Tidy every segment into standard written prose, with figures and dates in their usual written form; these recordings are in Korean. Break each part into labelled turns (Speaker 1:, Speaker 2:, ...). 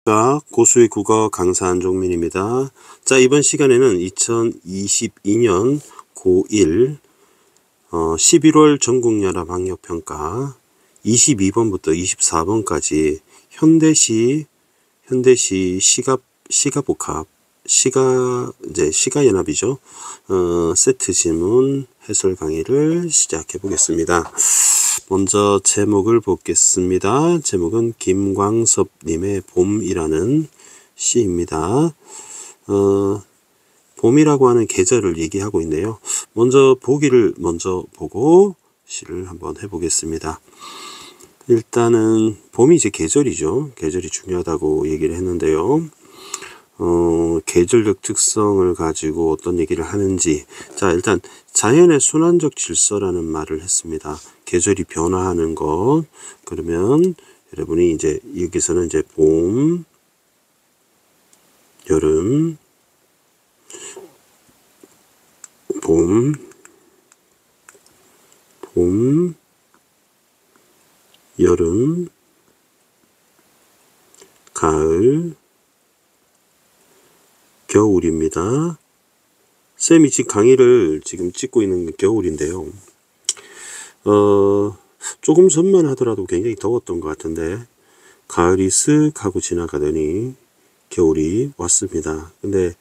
Speaker 1: 고수의 국어 강사 안종민입니다. 자, 이번 시간에는 2022년 고1 11월 전국연합학력평가 22번부터 24번까지 현대시 시가복합 시가연합이죠. 세트 지문 해설 강의를 시작해 보겠습니다. 먼저 제목을 보겠습니다. 제목은 김광섭님의 봄이라는 시입니다. 봄이라고 하는 계절을 얘기하고 있네요. 먼저 보기를 먼저 보고 시를 한번 해보겠습니다. 일단은 봄이 이제 계절이죠. 계절이 중요하다고 얘기를 했는데요. 계절적 특성을 가지고 어떤 얘기를 하는지. 자, 일단 자연의 순환적 질서라는 말을 했습니다. 계절이 변화하는 것. 그러면 여러분이 이제 여기서는 이제 봄, 여름, 여름, 가을, 겨울입니다. 쌤이 지금 강의를 지금 찍고 있는 게 겨울인데요. 조금 전만 하더라도 굉장히 더웠던 것 같은데 가을이 쓱 하고 지나가더니 겨울이 왔습니다. 근데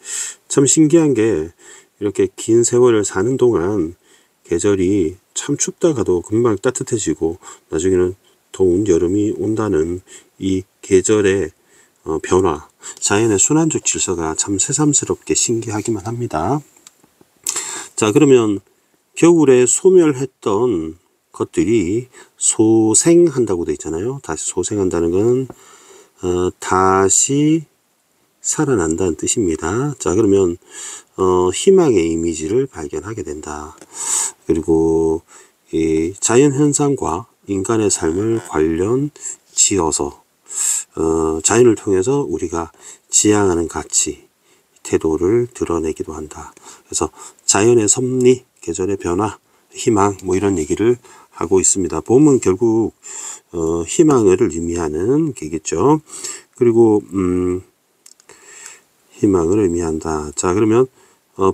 Speaker 1: 참 신기한 게 이렇게 긴 세월을 사는 동안 계절이 참 춥다가도 금방 따뜻해지고 나중에는 더운 여름이 온다는 이 계절의 변화, 자연의 순환적 질서가 참 새삼스럽게 신기하기만 합니다. 자, 그러면 겨울에 소멸했던 것들이 소생한다고 되어 있잖아요. 다시 소생한다는 건 다시 살아난다는 뜻입니다. 자, 그러면 희망의 이미지를 발견하게 된다. 그리고 이 자연현상과 인간의 삶을 관련 지어서 자연을 통해서 우리가 지향하는 가치, 태도를 드러내기도 한다. 그래서 자연의 섭리, 계절의 변화, 희망, 뭐 이런 얘기를 하고 있습니다. 봄은 결국 희망을 의미하는 게겠죠. 그리고 희망을 의미한다. 자, 그러면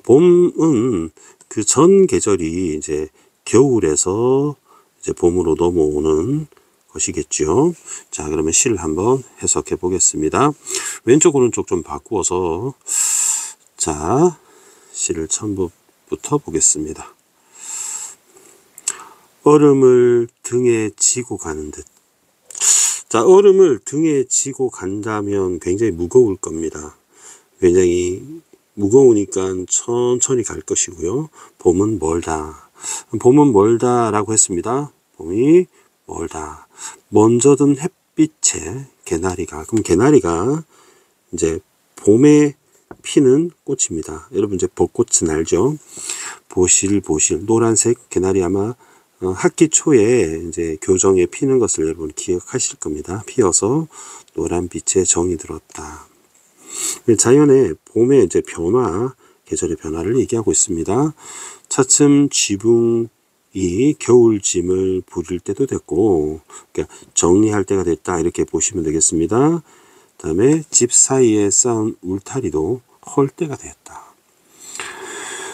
Speaker 1: 봄은 그 전 계절이 이제 겨울에서 이제 봄으로 넘어오는 것이겠죠. 자, 그러면 시를 한번 해석해 보겠습니다. 왼쪽 오른쪽 좀 바꾸어서 자, 시를 처음부터 보겠습니다. 얼음을 등에 지고 가는 듯. 자, 얼음을 등에 지고 간다면 굉장히 무거울 겁니다. 굉장히 무거우니까 천천히 갈 것이고요. 봄은 멀다. 봄은 멀다라고 했습니다. 봄이 멀다. 먼저 든 햇빛에 개나리가, 그럼 개나리가 이제 봄에 피는 꽃입니다. 여러분 이제 벚꽃은 알죠? 보실 노란색 개나리 아마 학기 초에 이제 교정에 피는 것을 여러분 기억하실 겁니다. 피어서 노란빛에 정이 들었다. 자연의 봄의 이제 변화, 계절의 변화를 얘기하고 있습니다. 차츰 지붕이 겨울짐을 부릴 때도 됐고, 그러니까 정리할 때가 됐다 이렇게 보시면 되겠습니다. 다음에 집 사이에 쌓은 울타리도 헐 때가 됐다.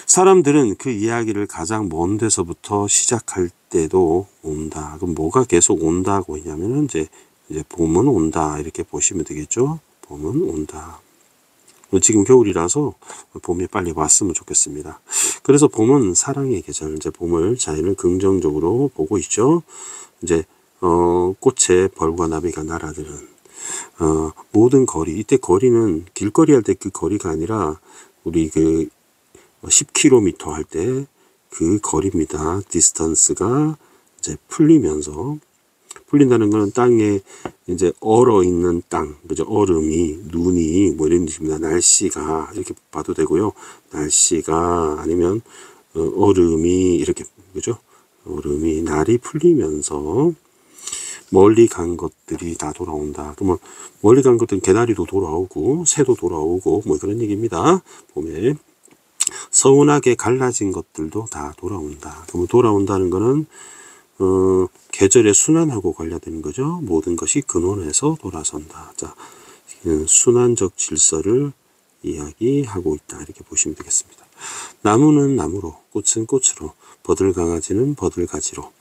Speaker 1: 사람들은 그 이야기를 가장 먼 데서부터 시작할 때도 온다. 그럼 뭐가 계속 온다고 했냐면은 이제 봄은 온다 이렇게 보시면 되겠죠. 봄은 온다. 지금 겨울이라서 봄이 빨리 왔으면 좋겠습니다. 그래서 봄은 사랑의 계절, 이제 봄을 자연을 긍정적으로 보고 있죠. 이제 꽃에 벌과 나비가 날아드는 모든 거리, 이때 거리는 길거리 할 때 그 거리가 아니라 우리 그 10km 할 때 그 거리입니다. 디스턴스가 이제 풀린다는 것은 땅에 이제 얼어 있는 땅, 그죠? 얼음이, 눈이, 뭐 이런 뜻입니다. 날씨가, 이렇게 봐도 되고요. 날씨가 아니면 얼음이, 이렇게, 그죠? 얼음이, 날이 풀리면서 멀리 간 것들이 다 돌아온다. 그러면 멀리 간 것들은 개나리도 돌아오고, 새도 돌아오고, 뭐 그런 얘기입니다. 봄에. 서운하게 갈라진 것들도 다 돌아온다. 그러면 돌아온다는 거는 계절의 순환하고 관련된 거죠. 모든 것이 근원에서 돌아선다. 자, 순환적 질서를 이야기하고 있다. 이렇게 보시면 되겠습니다. 나무는 나무로, 꽃은 꽃으로, 버들강아지는 버들가지로,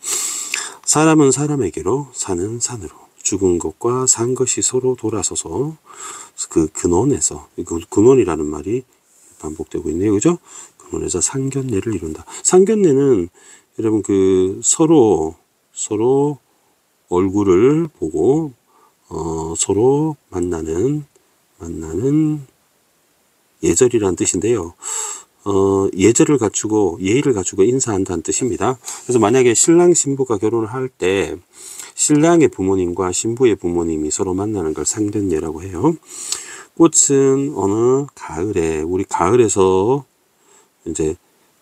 Speaker 1: 사람은 사람에게로, 산은 산으로, 죽은 것과 산 것이 서로 돌아서서 그 근원에서, 그 근원이라는 말이 반복되고 있네요. 그죠? 근원에서 상견례를 이룬다. 상견례는 여러분 그 서로 얼굴을 보고 서로 만나는 예절이라는 뜻인데요. 예절을 갖추고 예의를 갖추고 인사한다는 뜻입니다. 그래서 만약에 신랑 신부가 결혼을 할 때 신랑의 부모님과 신부의 부모님이 서로 만나는 걸 상견례라고 해요. 꽃은 어느 가을에, 우리 가을에서 이제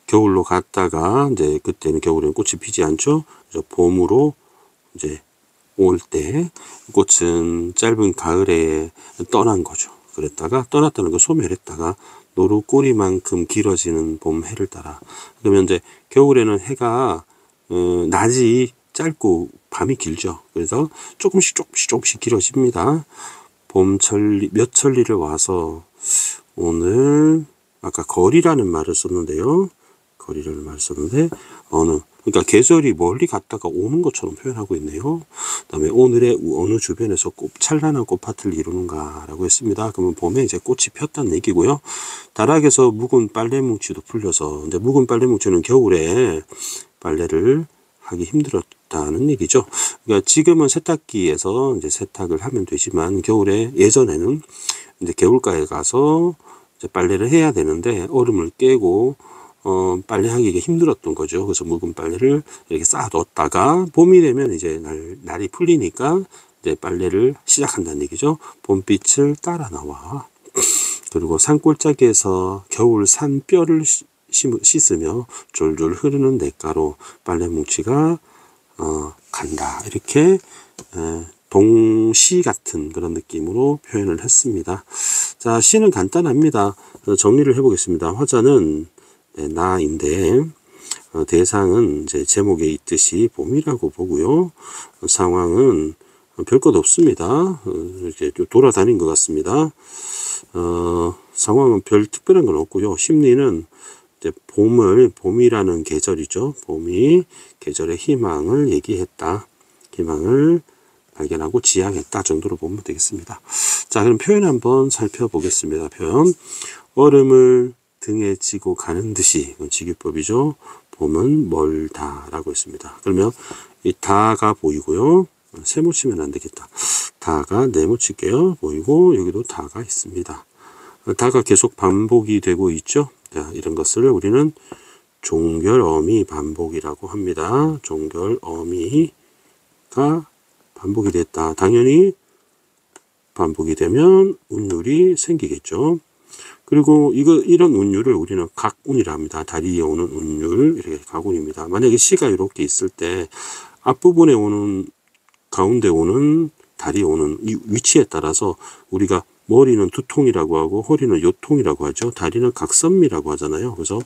Speaker 1: 겨울로 갔다가 이제 그때는 겨울에는 꽃이 피지 않죠. 그래서 봄으로 이제 올 때 꽃은 짧은 가을에 떠난 거죠. 그랬다가 떠났다는 거 소멸했다가 노루 꼬리만큼 길어지는 봄 해를 따라. 그러면 이제 겨울에는 해가 낮이 짧고 밤이 길죠. 그래서 조금씩 길어집니다. 봄천리 몇 천리를 와서 오늘 아까 거리라는 말을 썼는데요. 거리라는 말을 썼는데 그러니까 계절이 멀리 갔다가 오는 것처럼 표현하고 있네요. 그다음에 오늘의 어느 주변에서 찬란한 꽃밭을 이루는가라고 했습니다. 그러면 봄에 이제 꽃이 폈다는 얘기고요. 다락에서 묵은 빨래 뭉치도 풀려서 이제 묵은 빨래 뭉치는 겨울에 빨래를 하기 힘들었다는 얘기죠. 그러니까 지금은 세탁기에서 이제 세탁을 하면 되지만 겨울에 예전에는 이제 개울가에 가서 이제 빨래를 해야 되는데 얼음을 깨고 빨래하기가 힘들었던 거죠. 그래서 묵은 빨래를 이렇게 쌓아뒀다가 봄이 되면 이제 날이 풀리니까 이제 빨래를 시작한다는 얘기죠. 봄빛을 따라 나와. 그리고 산골짜기에서 겨울 산뼈를 씻으며 졸졸 흐르는 냇가로 빨래 뭉치가 간다. 이렇게 동시 같은 그런 느낌으로 표현을 했습니다. 자, 시는 간단합니다. 정리를 해보겠습니다. 화자는 나인데 대상은 이제 제목에 있듯이 봄이라고 보고요. 상황은 별것 없습니다. 이렇게 돌아다닌 것 같습니다. 상황은 별 특별한 건 없고요. 심리는 이제 봄이라는 계절이죠. 봄이 계절의 희망을 얘기했다. 희망을 발견하고 지향했다 정도로 보면 되겠습니다. 자, 그럼 표현 한번 살펴보겠습니다. 표현. 얼음을 등에 지고 가는 듯이, 이건 직유법이죠. 봄은 멀다 라고 했습니다. 그러면 이 다가 보이고요. 세모 치면 안 되겠다. 다가 네모 칠게요. 보이고 여기도 다가 있습니다. 다가 계속 반복이 되고 있죠. 자, 이런 것을 우리는 종결어미 반복이라고 합니다. 종결어미가 반복이 됐다. 당연히 반복이 되면 운율이 생기겠죠. 그리고 이런 운율을 우리는 각운이라 합니다. 다리에 오는 운율, 이렇게 각운입니다. 만약에 시가 이렇게 있을 때 앞부분에 오는, 가운데 오는, 다리에 오는 이 위치에 따라서 우리가 머리는 두통이라고 하고 허리는 요통이라고 하죠. 다리는 각선미라고 하잖아요. 그래서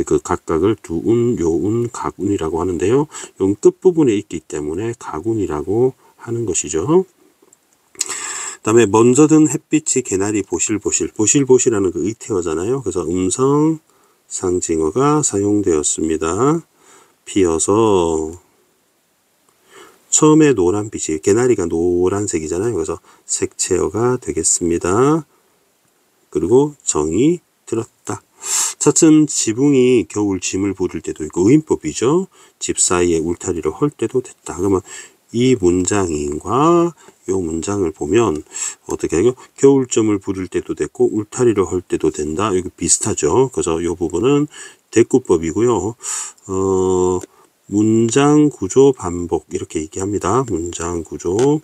Speaker 1: 그 각각을 두운, 요운, 각운이라고 하는데요. 요 끝부분에 있기 때문에 각운이라고 하는 것이죠. 다음에 먼저 든 햇빛이 개나리 보실보실, 보실보실하는 그 의태어잖아요. 그래서 음성 상징어가 사용되었습니다. 피어서 처음에 노란빛이, 개나리가 노란색이잖아요. 그래서 색채어가 되겠습니다. 그리고 정이 들었다. 차츰 지붕이 겨울 짐을 부를 때도 있고, 의인법이죠. 집 사이에 울타리를 헐 때도 됐다. 그러면 이 문장인과 이 문장을 보면 어떻게 해요? 겨울점을 부를 때도 됐고 울타리를 헐 때도 된다. 여기 비슷하죠. 그래서 이 부분은 대꾸법이고요. 문장 구조 반복 이렇게 얘기합니다. 문장 구조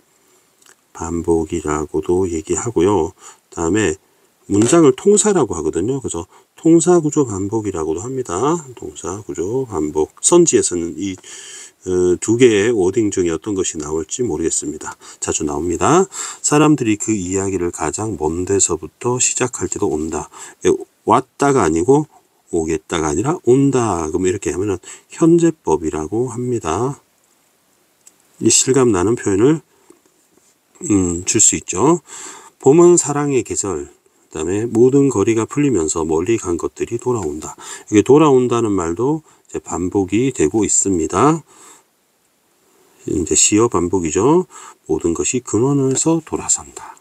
Speaker 1: 반복이라고도 얘기하고요. 다음에 문장을 통사라고 하거든요. 그래서 통사 구조 반복이라고도 합니다. 통사 구조 반복. 선지에서는 이 두 개의 워딩 중에 어떤 것이 나올지 모르겠습니다. 자주 나옵니다. 사람들이 그 이야기를 가장 먼 데서부터 시작할 때도 온다. 왔다가 아니고 오겠다가 아니라 온다. 그럼 이렇게 하면은 현재법이라고 합니다. 이 실감 나는 표현을 줄 수 있죠. 봄은 사랑의 계절. 그 다음에 모든 거리가 풀리면서 멀리 간 것들이 돌아온다. 이게 돌아온다는 말도 이제 반복이 되고 있습니다. 이제 시어 반복이죠. 모든 것이 근원에서 돌아선다.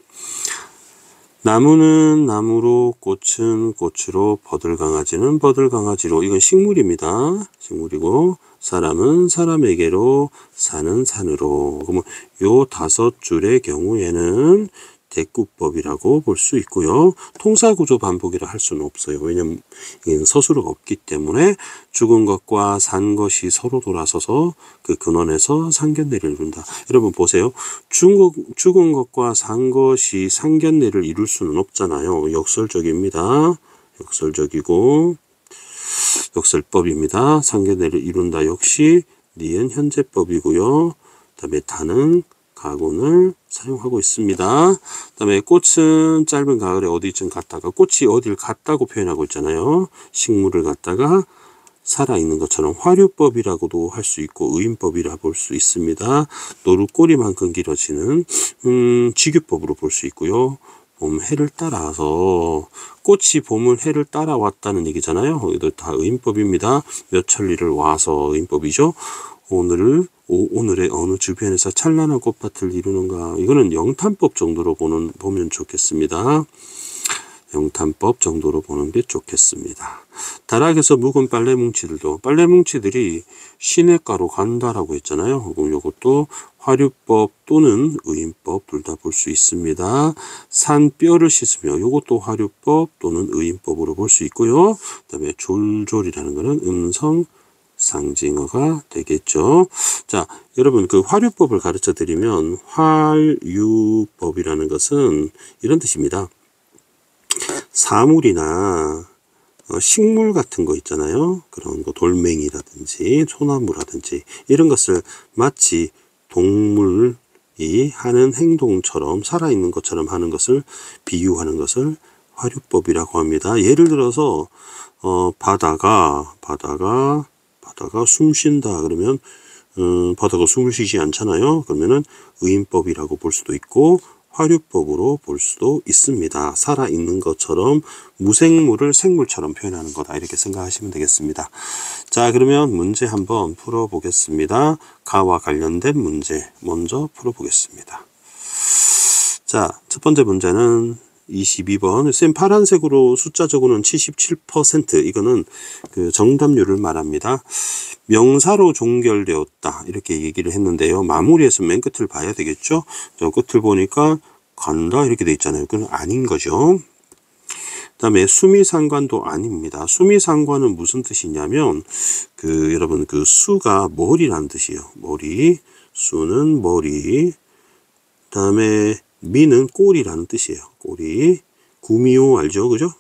Speaker 1: 나무는 나무로, 꽃은 꽃으로, 버들강아지는 버들강아지로. 이건 식물입니다. 식물이고, 사람은 사람에게로, 산은 산으로. 그러면 요 5줄의 경우에는 대꾸법이라고 볼 수 있고요. 통사구조 반복이라 할 수는 없어요. 왜냐면 이게 서술어가 없기 때문에 죽은 것과 산 것이 서로 돌아서서 그 근원에서 상견례를 이룬다. 여러분 보세요. 죽은 것과 산 것이 상견례를 이룰 수는 없잖아요. 역설적입니다. 역설적이고 역설법입니다. 상견례를 이룬다 역시 니은 현재법이고요. 그 다음에 다는 가군을 사용하고 있습니다. 그 다음에 꽃은 짧은 가을에 어디쯤 갔다가, 꽃이 어딜 갔다고 표현하고 있잖아요. 식물을 갖다가 살아있는 것처럼 화류법이라고도 할 수 있고 의인법이라 볼 수 있습니다. 노루꼬리만큼 길어지는 직유법으로 볼 수 있고요. 봄 해를 따라서, 꽃이 봄을 해를 따라왔다는 얘기잖아요. 이것도 다 의인법입니다. 몇 천리를 와서 의인법이죠. 오늘의 어느 주변에서 찬란한 꽃밭을 이루는가. 이거는 영탄법 정도로 보면 좋겠습니다. 영탄법 정도로 보는 게 좋겠습니다. 다락에서 묵은 빨래 뭉치들도, 빨래 뭉치들이 시냇가로 간다라고 했잖아요. 그럼 이것도 화류법 또는 의인법 둘 다 볼 수 있습니다. 산 뼈를 씻으며, 이것도 화류법 또는 의인법으로 볼 수 있고요. 그 다음에 졸졸이라는 것은 음성 상징어가 되겠죠. 자, 여러분 그 화류법을 가르쳐 드리면, 활유법이라는 것은 이런 뜻입니다. 사물이나 식물 같은 거 있잖아요. 그런 거 돌멩이라든지 소나무라든지 이런 것을 마치 동물이 하는 행동처럼, 살아있는 것처럼 하는 것을 비유하는 것을 화류법이라고 합니다. 예를 들어서 바다가 숨 쉰다 그러면 바다가 숨을 쉬지 않잖아요. 그러면은 의인법이라고 볼 수도 있고 화류법으로 볼 수도 있습니다. 살아있는 것처럼 무생물을 생물처럼 표현하는 거다, 이렇게 생각하시면 되겠습니다. 자, 그러면 문제 한번 풀어보겠습니다. 가와 관련된 문제 먼저 풀어보겠습니다. 자, 첫 번째 문제는 22번. 쌤 파란색으로 숫자 적어놓은 77%. 이거는 그 정답률을 말합니다. 명사로 종결되었다, 이렇게 얘기를 했는데요. 마무리해서 맨 끝을 봐야 되겠죠. 저 끝을 보니까 간다 이렇게 돼 있잖아요. 그건 아닌 거죠. 그 다음에 수미상관도 아닙니다. 수미상관은 무슨 뜻이냐면 여러분 그 수가 머리라는 뜻이에요. 머리. 수는 머리. 그 다음에 미는 꼬리라는 뜻이에요. 꼬리. 구미호 알죠? 그죠?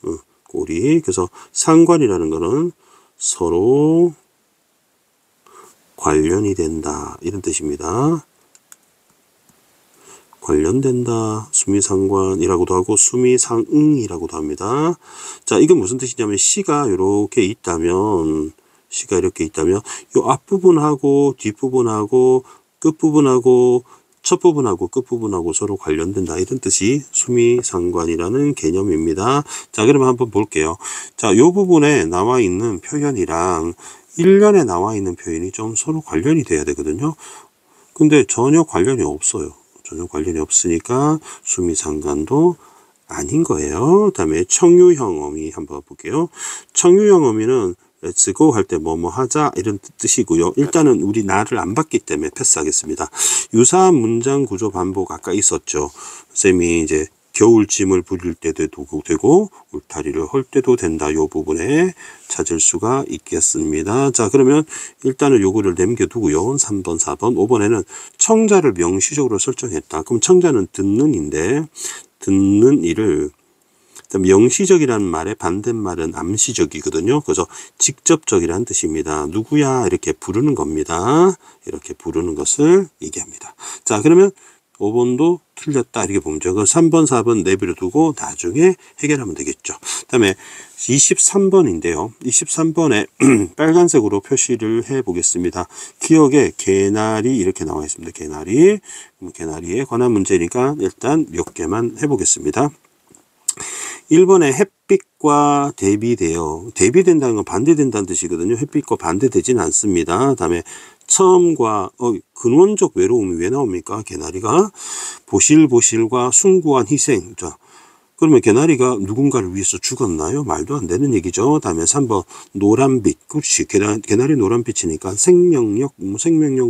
Speaker 1: 꼬리. 그래서 상관이라는 거는 서로 관련이 된다, 이런 뜻입니다. 관련된다. 수미상관이라고도 하고 수미상응이라고도 합니다. 자, 이건 무슨 뜻이냐면 시가 이렇게 있다면 이 앞부분하고 뒷부분하고 끝부분하고 첫 부분하고 끝부분하고 서로 관련된다, 이런 뜻이 수미상관이라는 개념입니다. 자, 그러면 한번 볼게요. 자, 이 부분에 나와 있는 표현이랑 1년에 나와 있는 표현이 좀 서로 관련이 돼야 되거든요. 근데 전혀 관련이 없어요. 전혀 관련이 없으니까 수미상관도 아닌 거예요. 그 다음에 청유형 어미 한번 볼게요. 청유형 어미는 Let's go 할 때 뭐뭐 하자, 이런 뜻이고요. 일단은 우리 나를 안 봤기 때문에 패스하겠습니다. 유사한 문장 구조 반복 아까 있었죠. 쌤이 이제 겨울짐을 부릴 때도 되고 울타리를 헐 때도 된다, 요 부분에 찾을 수가 있겠습니다. 자, 그러면 일단은 요거를 남겨두고요. 3번, 4번, 5번에는 청자를 명시적으로 설정했다. 그럼 청자는 듣는인데, 듣는 이를 명시적이라는 말의 반대말은 암시적이거든요. 그래서 직접적이라는 뜻입니다. 누구야 이렇게 부르는 겁니다. 이렇게 부르는 것을 얘기합니다. 자, 그러면 5번도 틀렸다, 이렇게 보면 되고 3번, 4번 내버려 두고 나중에 해결하면 되겠죠. 그 다음에 23번인데요. 23번에 빨간색으로 표시를 해 보겠습니다. 기억에 개나리 이렇게 나와 있습니다. 개나리. 개나리에 관한 문제니까 일단 몇 개만 해 보겠습니다. 1번에 햇빛과 대비돼요. 대비된다는 건 반대된다는 뜻이거든요. 햇빛과 반대되진 않습니다. 다음에 처음과 근원적 외로움이 왜 나옵니까? 개나리가 보실보실과 숭고한 희생. 자, 그러면 개나리가 누군가를 위해서 죽었나요? 말도 안 되는 얘기죠. 다음에 3번 노란빛. 그렇지. 개나리 노란빛이니까 생명력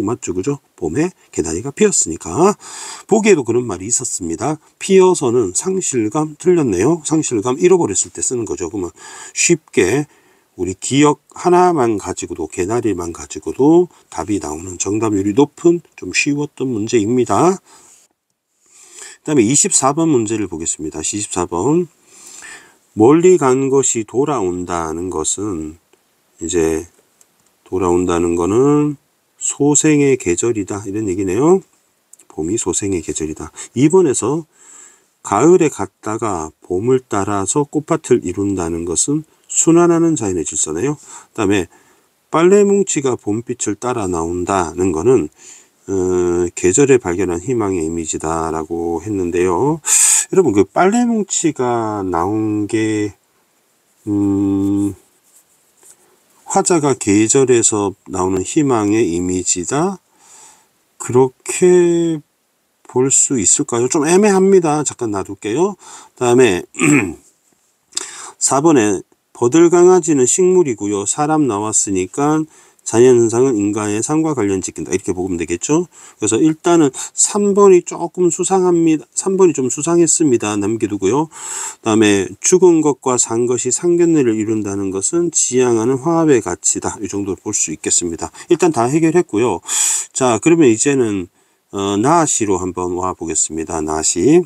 Speaker 1: 맞죠? 그죠? 봄에 개나리가 피었으니까. 보기에도 그런 말이 있었습니다. 피어서는 상실감. 틀렸네요. 상실감 잃어버렸을 때 쓰는 거죠. 그러면 쉽게 우리 기억 하나만 가지고도, 개나리만 가지고도 답이 나오는 정답률이 높은 좀 쉬웠던 문제입니다. 그 다음에 24번 문제를 보겠습니다. 24번. 멀리 간 것이 돌아온다는 것은, 이제 돌아온다는 거는 소생의 계절이다 이런 얘기네요. 봄이 소생의 계절이다. 2번에서 가을에 갔다가 봄을 따라서 꽃밭을 이룬다는 것은 순환하는 자연의 질서네요. 그 다음에 빨래뭉치가 봄빛을 따라 나온다는 거는 계절에 발견한 희망의 이미지다 라고 했는데요. 여러분, 그 빨래뭉치가 나온 게 화자가 계절에서 나오는 희망의 이미지다, 그렇게 볼 수 있을까요? 좀 애매합니다. 잠깐 놔둘게요. 다음에 4번에 버들강아지는 식물이고요. 사람 나왔으니까 자연현상은 인간의 삶과 관련 짓긴다. 이렇게 보면 되겠죠. 그래서 일단은 3번이 조금 수상합니다. 3번이 좀 수상했습니다. 남겨두고요. 다음에 죽은 것과 산 것이 상견례를 이룬다는 것은 지향하는 화합의 가치다. 이 정도로 볼 수 있겠습니다. 일단 다 해결했고요. 자, 그러면 이제는 나시로 한번 와 보겠습니다. 나시.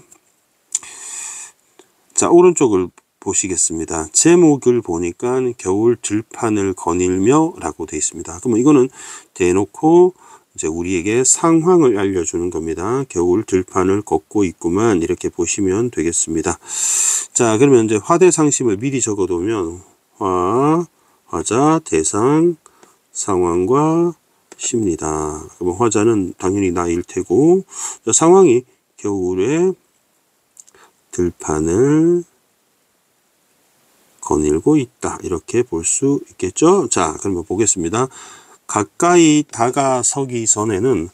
Speaker 1: 자, 오른쪽을 보시겠습니다. 제목을 보니까 겨울 들판을 거닐며 라고 되어 있습니다. 그러면 이거는 대놓고 이제 우리에게 상황을 알려주는 겁니다. 겨울 들판을 걷고 있구만, 이렇게 보시면 되겠습니다. 자, 그러면 이제 화대상심을 미리 적어두면 화자, 대상, 상황과 시입니다. 그러면 화자는 당연히 나일 테고, 상황이 겨울에 들판을 거닐고 있다, 이렇게 볼 수 있겠죠. 자, 그러면 보겠습니다. 가까이 다가서기 전에는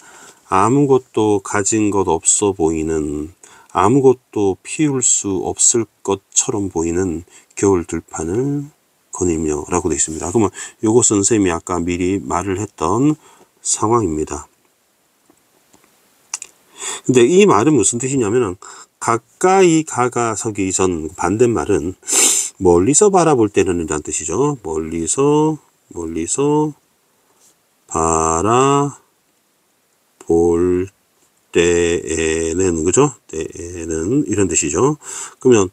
Speaker 1: 아무것도 가진 것 없어 보이는, 아무것도 피울 수 없을 것처럼 보이는 겨울 들판을 거닐며 라고 되어 있습니다. 그러면 요것은 선생님이 아까 미리 말을 했던 상황입니다. 근데 이 말은 무슨 뜻이냐면은, 가까이 다가서기 전, 반대말은 멀리서 바라볼 때는 이란 뜻이죠. 멀리서 바라볼 때에는, 그죠? 때에는 이런 뜻이죠. 그러면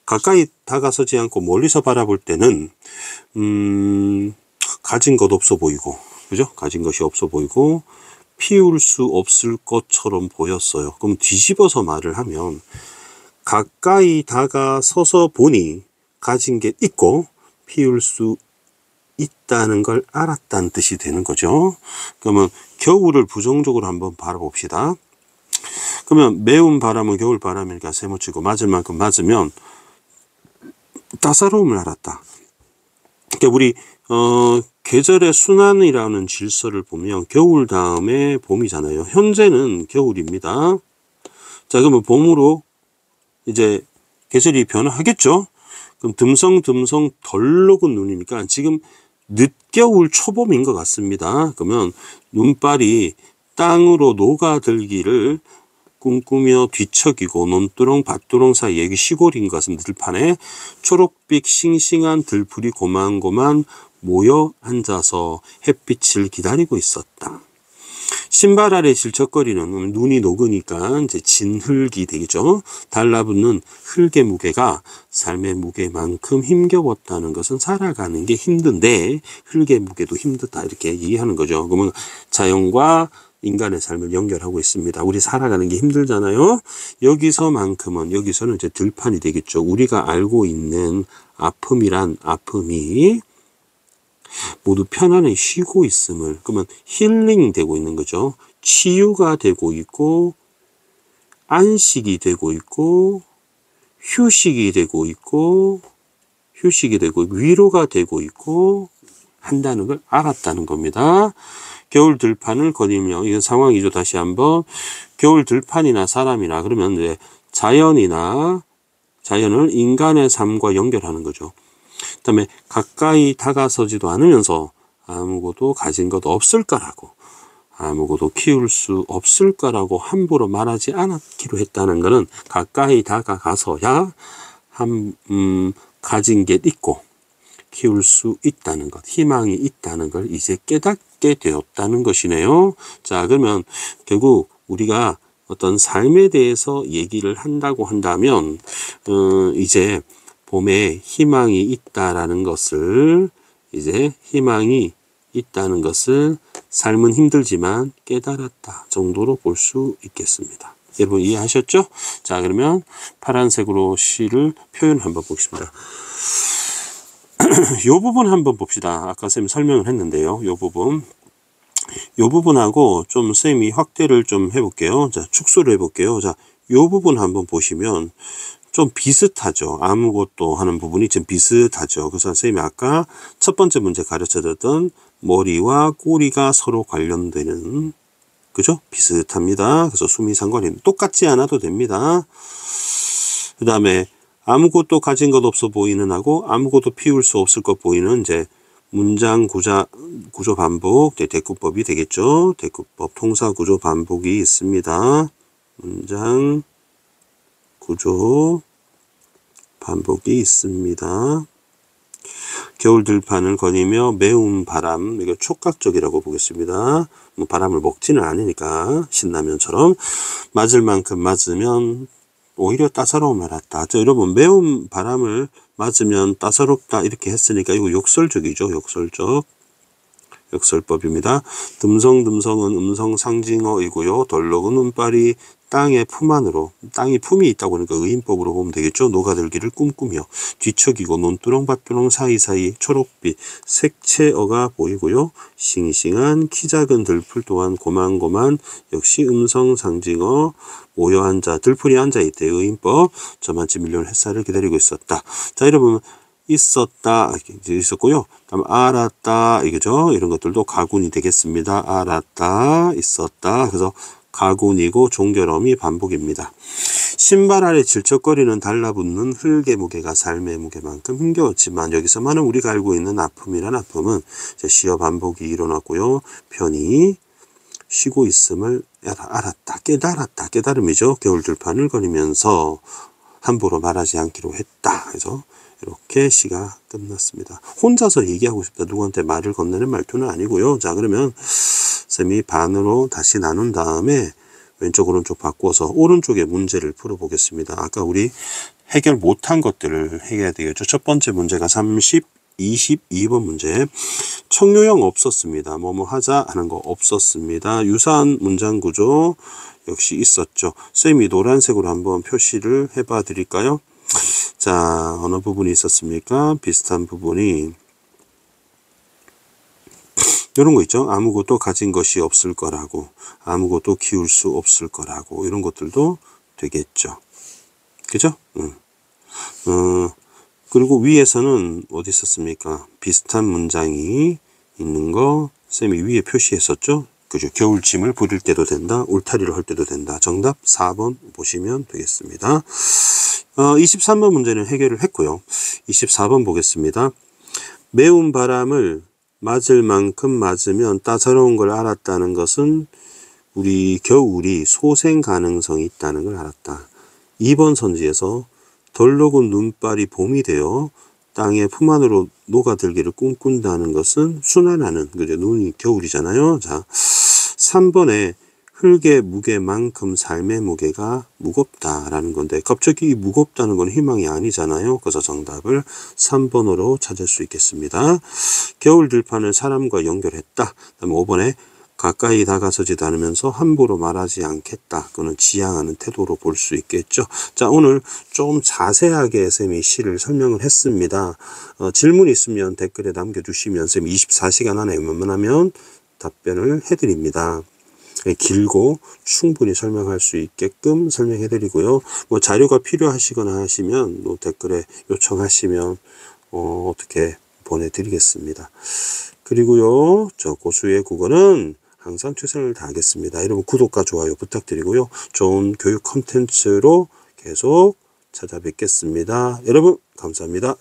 Speaker 1: 가까이 다가서지 않고 멀리서 바라볼 때는 가진 것 없어 보이고, 그죠? 가진 것이 없어 보이고 피울 수 없을 것처럼 보였어요. 그럼 뒤집어서 말을 하면, 가까이 다가서서 보니 가진 게 있고 피울 수 있다는 걸 알았다는 뜻이 되는 거죠. 그러면 겨울을 부정적으로 한번 바라봅시다. 그러면 매운 바람은 겨울 바람이니까 세모치고 맞을 만큼 맞으면 따사로움을 알았다. 그러니까 우리 계절의 순환이라는 질서를 보면 겨울 다음에 봄이잖아요. 현재는 겨울입니다. 자, 그러면 봄으로 이제 계절이 변화하겠죠. 그럼 듬성듬성 덜 녹은 눈이니까 지금 늦겨울 초봄인 것 같습니다. 그러면 눈발이 땅으로 녹아들기를 꿈꾸며 뒤척이고 논두렁 밭두렁 사이에, 여기 시골인 것 같습니다. 들판에 초록빛 싱싱한 들풀이 고만고만 모여 앉아서 햇빛을 기다리고 있었다. 신발 아래 질척거리는, 눈이 녹으니까 이제 진흙이 되겠죠. 달라붙는 흙의 무게가 삶의 무게만큼 힘겨웠다는 것은 살아가는 게 힘든데 흙의 무게도 힘들다, 이렇게 이해하는 거죠. 그러면 자연과 인간의 삶을 연결하고 있습니다. 우리 살아가는 게 힘들잖아요. 여기서만큼은, 여기서는 이제 들판이 되겠죠. 우리가 알고 있는 아픔이란 아픔이 모두 편안히 쉬고 있음을, 그러면 힐링 되고 있는 거죠. 치유가 되고 있고, 안식이 되고 있고, 휴식이 되고 있고, 위로가 되고 있고 한다는 걸 알았다는 겁니다. 겨울 들판을 거닐며, 이건 상황이죠. 다시 한번 겨울 들판이나 사람이나 그러면 이제 자연을 인간의 삶과 연결하는 거죠. 그 다음에 가까이 다가서지도 않으면서 아무것도 가진 것 없을 거라고, 아무것도 키울 수 없을 거라고 함부로 말하지 않기로 했다는 것은 가까이 다가가서야 가진 게 있고 키울 수 있다는 것, 희망이 있다는 걸 이제 깨닫게 되었다는 것이네요. 자, 그러면 결국 우리가 어떤 삶에 대해서 얘기를 한다고 한다면 이제 봄에 희망이 있다라는 것을, 삶은 힘들지만 깨달았다 정도로 볼 수 있겠습니다. 여러분 이해하셨죠? 자, 그러면 파란색으로 시를 표현 한번 보겠습니다. 이 부분 한번 봅시다. 아까 쌤이 설명을 했는데요. 이 부분하고 좀 쌤이 확대를 좀 해볼게요. 자, 축소를 해볼게요. 자, 이 부분 한번 보시면 좀 비슷하죠. 아무것도 하는 부분이 좀 비슷하죠. 그래서 쌤이 아까 첫 번째 문제 가르쳐줬던 머리와 꼬리가 서로 관련되는, 그죠? 비슷합니다. 그래서 수미 상관이 똑같지 않아도 됩니다. 그 다음에 아무것도 가진 것 없어 보이는 하고 아무것도 피울 수 없을 것 보이는 이제 문장 구조 반복, 대꾸법이 되겠죠. 대꾸법 통사 구조 반복이 있습니다. 문장 구조 반복이 있습니다. 겨울 들판을 거니며 매운 바람, 이거 촉각적이라고 보겠습니다. 뭐 바람을 먹지는 않으니까 신라면처럼 맞을 만큼 맞으면 오히려 따사로움을 알았다. 자, 여러분 매운 바람을 맞으면 따사롭다 이렇게 했으니까 이거 욕설적이죠. 역설법입니다. 듬성듬성은 음성 상징어이고요. 덜럭은 운빨이 땅의 품 안으로, 땅이 품이 있다고 하니까 의인법으로 보면 되겠죠. 녹아들기를 꿈꾸며 뒤척이고 논두렁 밭두렁 사이사이 초록빛 색채어가 보이고요. 싱싱한 키 작은 들풀 또한 고만고만 역시 음성 상징어 모여 앉아 들풀이 앉아 있대. 의인법 저만치 밀려온 햇살을 기다리고 있었다. 자, 여러분 있었다 있었고요. 다음 알았다 이거죠. 이런 것들도 가군이 되겠습니다. 알았다, 있었다. 그래서 가군이고 종결음이 반복입니다. 신발 아래 질척거리는 달라붙는 흙의 무게가 삶의 무게만큼 힘겨웠지만 여기서만은 우리가 알고 있는 아픔이란 아픔은 시어 반복이 일어났고요. 편히 쉬고 있음을 알았다, 깨달았다. 깨달음이죠. 겨울 들판을 거니면서 함부로 말하지 않기로 했다. 그래서 이렇게 시가 끝났습니다. 혼자서 얘기하고 싶다. 누구한테 말을 건네는 말투는 아니고요. 자, 그러면 쌤이 반으로 다시 나눈 다음에 왼쪽 오른쪽 바꿔서 오른쪽에 문제를 풀어보겠습니다. 아까 우리 해결 못한 것들을 해결해야 되겠죠. 첫 번째 문제가 22번 문제. 청유형 없었습니다. 뭐뭐 하자 하는 거 없었습니다. 유사한 문장 구조 역시 있었죠. 쌤이 노란색으로 한번 표시를 해봐 드릴까요? 자, 어느 부분이 있었습니까? 비슷한 부분이 이런 거 있죠. 아무것도 가진 것이 없을 거라고, 아무것도 키울 수 없을 거라고, 이런 것들도 되겠죠. 그죠? 그리고 위에서는 어디 있었습니까? 비슷한 문장이 있는 거 쌤이 위에 표시했었죠. 그죠? 겨울짐을 부릴 때도 된다, 울타리를 할 때도 된다. 정답 4번 보시면 되겠습니다. 23번 문제는 해결을 했고요. 24번 보겠습니다. 매운 바람을 맞을 만큼 맞으면 따사로운 걸 알았다는 것은 우리 겨울이 소생 가능성이 있다는 걸 알았다. 2번 선지에서 덜 녹은 눈발이 봄이 되어 땅의 품 안으로 녹아들기를 꿈꾼다는 것은 순환하는, 그죠? 눈이 겨울이잖아요. 자, 3번에 흙의 무게만큼 삶의 무게가 무겁다라는 건데 갑자기 무겁다는 건 희망이 아니잖아요. 그래서 정답을 3번으로 찾을 수 있겠습니다. 겨울 들판을 사람과 연결했다. 그다음에 5번에 가까이 다가서지도 않으면서 함부로 말하지 않겠다. 그는 지향하는 태도로 볼 수 있겠죠. 자, 오늘 좀 자세하게 쌤이 시를 설명을 했습니다. 질문 있으면 댓글에 남겨주시면 쌤이 24시간 안에 웬만하면 답변을 해드립니다. 길고 충분히 설명할 수 있게끔 설명해 드리고요. 뭐 자료가 필요하시거나 하시면 뭐 댓글에 요청하시면 어떻게 보내드리겠습니다. 그리고요, 저 고수의 국어는 항상 최선을 다하겠습니다. 여러분 구독과 좋아요 부탁드리고요. 좋은 교육 콘텐츠로 계속 찾아뵙겠습니다. 여러분 감사합니다.